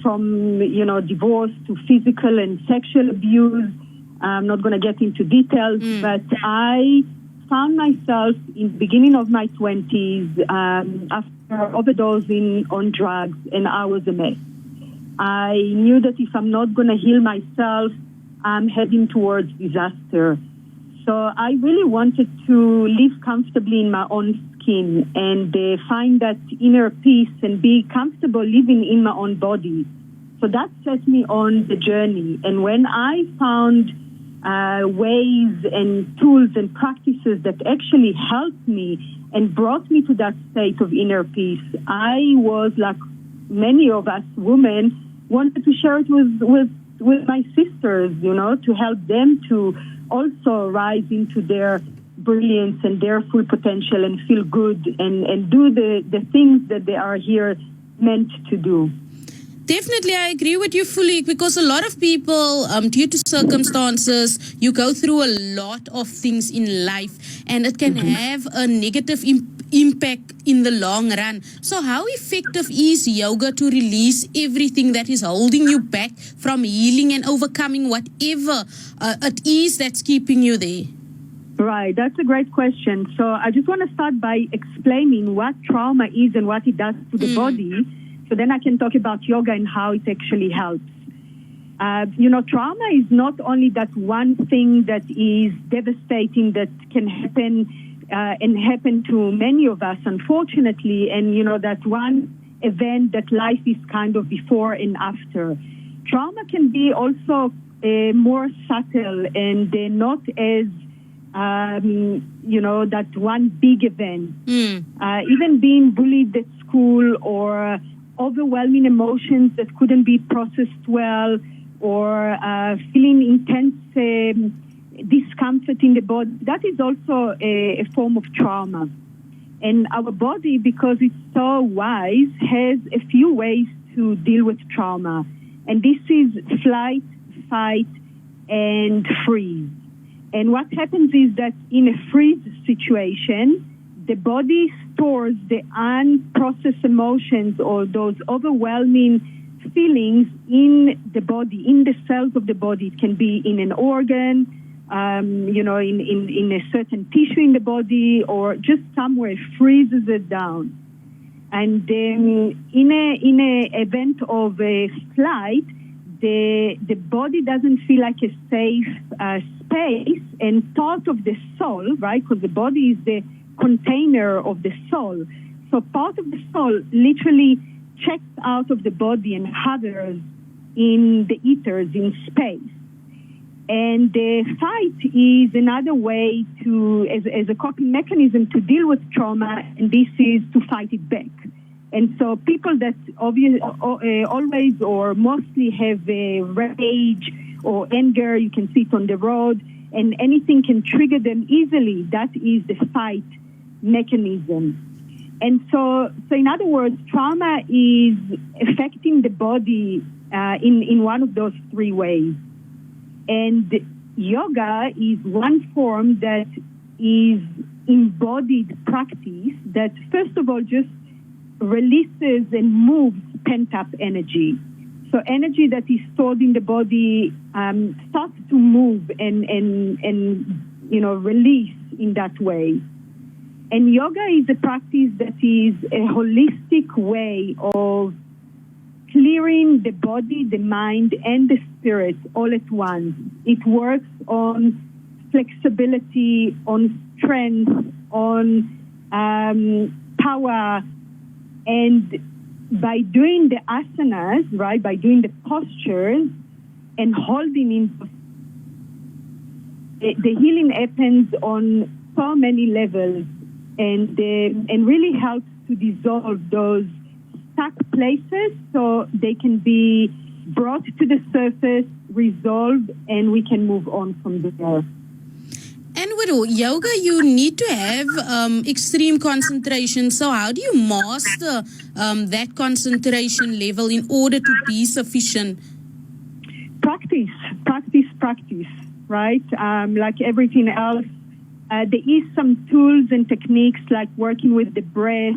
from, divorce to physical and sexual abuse. I'm not going to get into details, but I found myself in the beginning of my 20s after overdosing on drugs, and I was a mess. I knew that if I'm not going to heal myself, I'm heading towards disaster. So I really wanted to live comfortably in my own skin and find that inner peace and be comfortable living in my own body. So that set me on the journey. And when I found ways and tools and practices that actually helped me and brought me to that state of inner peace, I was, like many of us women, wanted to share it with my sisters, to help them to also rise into their brilliance and their full potential and feel good and do the things that they are here meant to do. Definitely, I agree with you fully, because a lot of people, due to circumstances, you go through a lot of things in life, and it can have a negative impact in the long run. So how effective is yoga to release everything that is holding you back from healing and overcoming whatever it is that's keeping you there? Right, that's a great question. So I just want to start by explaining what trauma is and what it does to the body. So then I can talk about yoga and how it actually helps. Trauma is not only that one thing that is devastating that can happen and happen to many of us, unfortunately, and, that one event that life is kind of before and after. Trauma can be also more subtle and not as, that one big event. Even being bullied at school or overwhelming emotions that couldn't be processed well, or feeling intense discomfort in the body, that is also a form of trauma. And our body, because it's so wise, has a few ways to deal with trauma. And this is flight, fight, and freeze. And what happens is that in a freeze situation, the body stores the unprocessed emotions or those overwhelming feelings in the body, in the cells of the body. It can be in an organ, in a certain tissue in the body, or just somewhere freezes it down. And then in a event of a flight, the body doesn't feel like a safe space, and thought of the soul, right? Because the body is the container of the soul. So part of the soul literally checks out of the body and hovers in the ethers, in space. And the fight is another way to, as a coping mechanism to deal with trauma, and this is to fight it back. And so people that always or mostly have rage or anger, you can see it on the road, and anything can trigger them easily, that is the fight mechanism. And so in other words, trauma is affecting the body in one of those three ways. And yoga is one form that is embodied practice that, first of all, just releases and moves pent-up energy. So energy that is stored in the body starts to move and release in that way. And yoga is a practice that is a holistic way of clearing the body, the mind, and the spirit all at once. It works on flexibility, on strength, on power, and by doing the asanas, right, by doing the postures and holding in, the healing happens on so many levels, and really helps to dissolve those stuck places so they can be brought to the surface, resolved, and we can move on from there. And with yoga, you need to have extreme concentration. So how do you master that concentration level in order to be sufficient? Practice, right? Like everything else, there is some tools and techniques like working with the breath,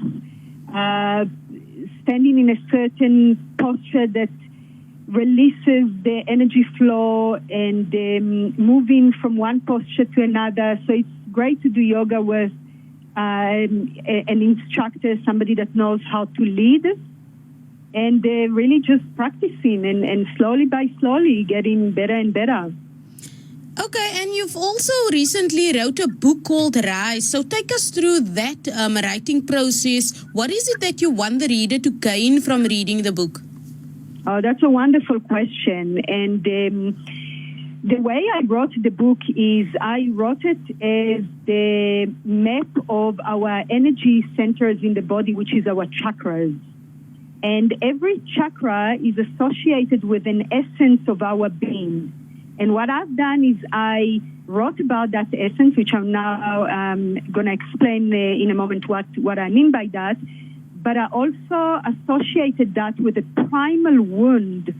standing in a certain posture that releases the energy flow and moving from one posture to another. So it's great to do yoga with an instructor, somebody that knows how to lead, and really just practicing and slowly by slowly getting better and better. Okay, and you've also recently wrote a book called Rise. So take us through that writing process. What is it that you want the reader to gain from reading the book? Oh, that's a wonderful question. And the way I wrote the book is I wrote it as the map of our energy centers in the body, which is our chakras. And every chakra is associated with an essence of our being. And what I've done is I wrote about that essence, which I'm now going to explain in a moment what I mean by that. But I also associated that with a primal wound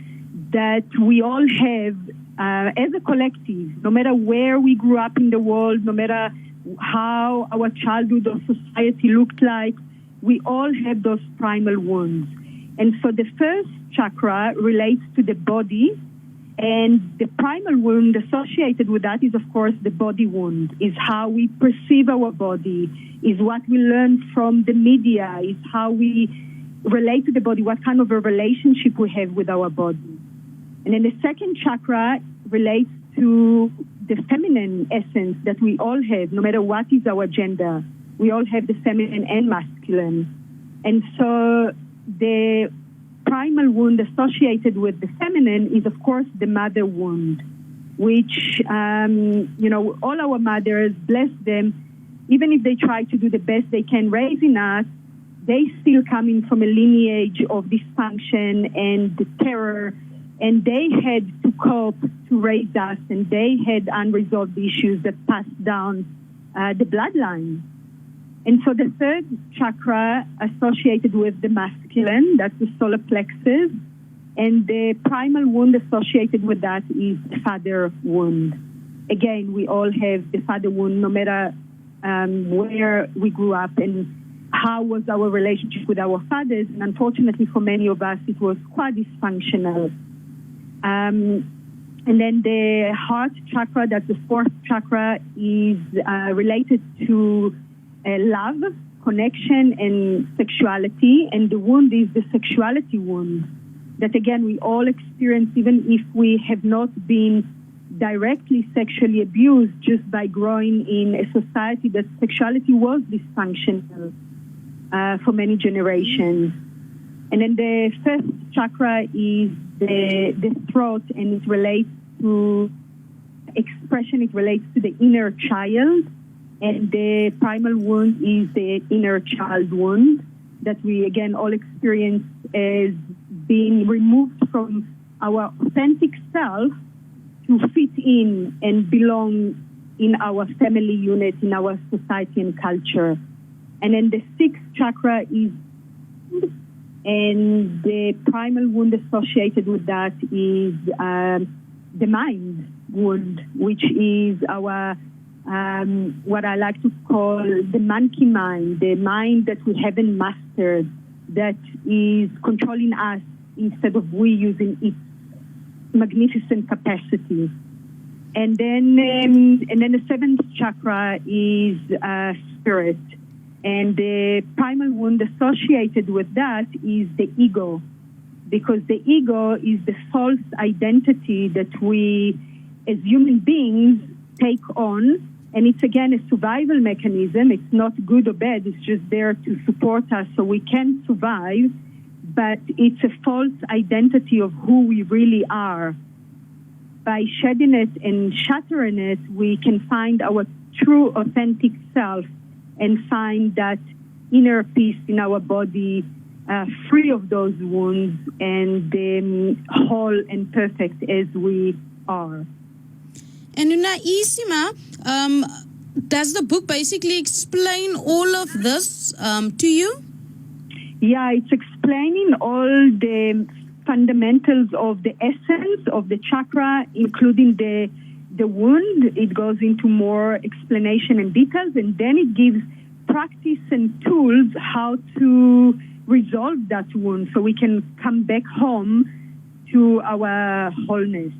that we all have as a collective, no matter where we grew up in the world, no matter how our childhood or society looked like, we all have those primal wounds. And so the first chakra relates to the body, and the primal wound associated with that is, of course, the body wound, is how we perceive our body, is what we learn from the media, is how we relate to the body, what kind of a relationship we have with our body. And then the second chakra relates to the feminine essence that we all have, no matter what is our gender. We all have the feminine and masculine. And so the primal wound associated with the feminine is, of course, the mother wound, which, all our mothers, bless them, even if they try to do the best they can raising us, they still coming from a lineage of dysfunction and terror, and they had to cope to raise us, and they had unresolved issues that passed down the bloodline. And so the third chakra associated with the masculine, that's the solar plexus, and the primal wound associated with that is the father wound. Again, we all have the father wound, no matter where we grew up and how was our relationship with our fathers. And unfortunately for many of us, it was quite dysfunctional. And then the heart chakra, that's the fourth chakra, is related to love, connection, and sexuality. And the wound is the sexuality wound that, again, we all experience, even if we have not been directly sexually abused, just by growing in a society that sexuality was dysfunctional for many generations. And then the first chakra is the throat, and it relates to expression, it relates to the inner child. And the primal wound is the inner child wound that we, again, all experience as being removed from our authentic self to fit in and belong in our family unit, in our society and culture. And then the sixth chakra is, and the primal wound associated with that is the mind wound, which is our what I like to call the monkey mind, the mind that we haven't mastered, that is controlling us instead of we using its magnificent capacity. And then the seventh chakra is spirit. And the primal wound associated with that is the ego, because the ego is the false identity that we as human beings take on. And it's, again, a survival mechanism. It's not good or bad. It's just there to support us so we can survive. But it's a false identity of who we really are. By shedding it and shattering it, we can find our true, authentic self and find that inner peace in our body, free of those wounds and whole and perfect as we are. And Nunaisi, does the book basically explain all of this to you? Yeah, it's explaining all the fundamentals of the essence of the chakra, including the wound. It goes into more explanation and details, and then it gives practice and tools how to resolve that wound so we can come back home to our wholeness.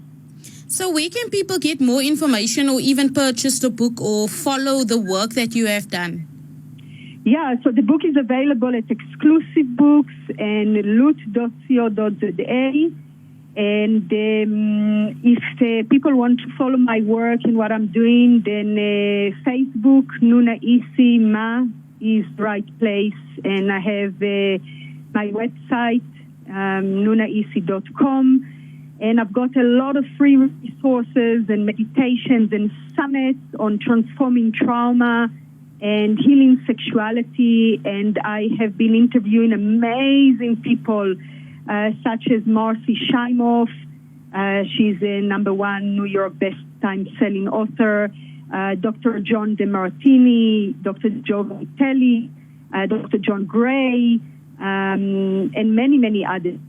So where can people get more information or even purchase the book or follow the work that you have done? Yeah, so the book is available at Exclusive Books and loot.co.za. And if people want to follow my work and what I'm doing, then Facebook, Nunaisi Ma is the right place. And I have my website, Nunaisi.com. And I've got a lot of free resources and meditations and summits on transforming trauma and healing sexuality. And I have been interviewing amazing people such as Marcy Shimoff. She's a #1 New York best-time-selling author. Dr. John DeMartini, Dr. Joe Vitelli, Dr. John Gray, and many, many others.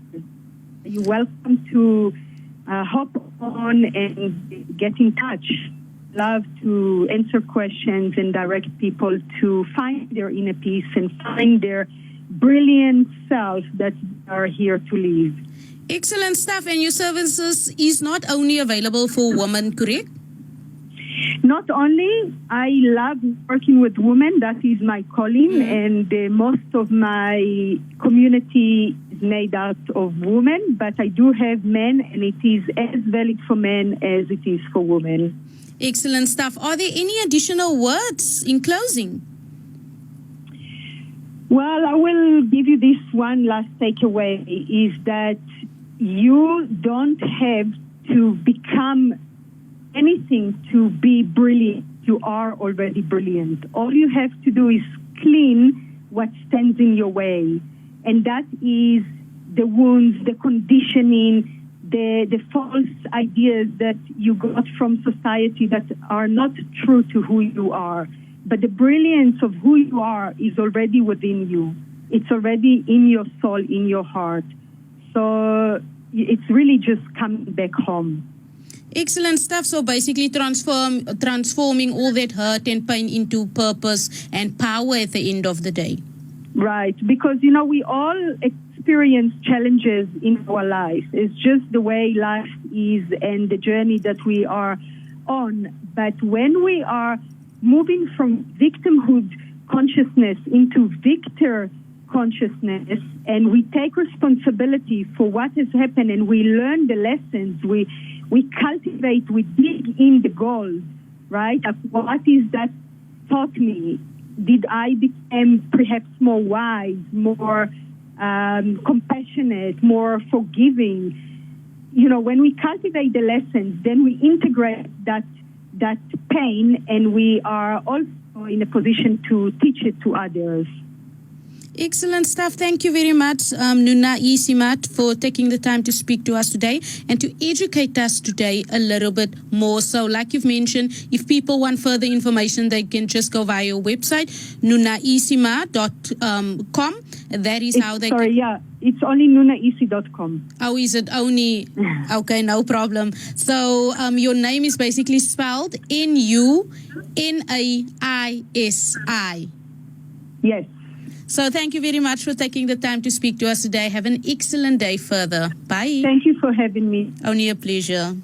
You're welcome to hop on and get in touch. Love to answer questions and direct people to find their inner peace and find their brilliant self that are here to live. Excellent stuff. And your services is not only available for women, correct? Not only, I love working with women. That is my calling, and most of my community is made out of women, but I do have men, and it is as valid for men as it is for women. Excellent stuff. Are there any additional words in closing? Well, I will give you this one last takeaway, is that you don't have to become anything to be brilliant. You are already brilliant. All you have to do is clean what stands in your way. And that is the wounds, the conditioning, the false ideas that you got from society that are not true to who you are. But the brilliance of who you are is already within you. It's already in your soul, in your heart. So it's really just coming back home. Excellent stuff. So basically transforming all that hurt and pain into purpose and power at the end of the day. Right. Because, you know, we all experience challenges in our life. It's just the way life is and the journey that we are on. But when we are moving from victimhood consciousness into victor consciousness, and we take responsibility for what has happened, and we learn the lessons, we cultivate, we dig in the gold, right? Of what is that taught me? Did I become perhaps more wise, more compassionate, more forgiving? You know, when we cultivate the lessons, then we integrate that pain, and we are also in a position to teach it to others. Excellent stuff. Thank you very much, Nunaisi, for taking the time to speak to us today and to educate us today a little bit more. So like you've mentioned, if people want further information, they can just go via your website, nunaisima.com. That is how they it's only nunaisi.com. Oh, is it only? Okay, no problem. So your name is basically spelled Nunaisi. Yes. So thank you very much for taking the time to speak to us today. Have an excellent day further. Bye. Thank you for having me. Only a pleasure.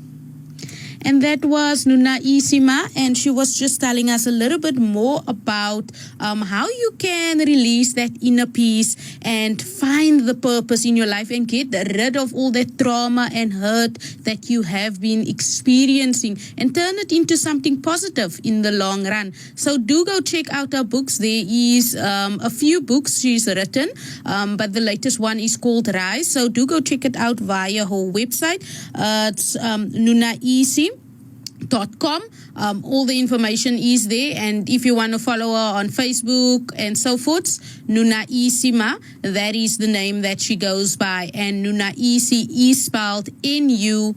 And that was Nunaisi, and she was just telling us a little bit more about how you can release that inner peace and find the purpose in your life and get rid of all that trauma and hurt that you have been experiencing and turn it into something positive in the long run. So do go check out her books. There is a few books she's written, but the latest one is called Rise. So do go check it out via her website. It's Nunaisi.com. All the information is there, and if you want to follow her on Facebook and so forth, Nunaisi, that is the name that she goes by, and Nunaisi is spelled Nunaisi.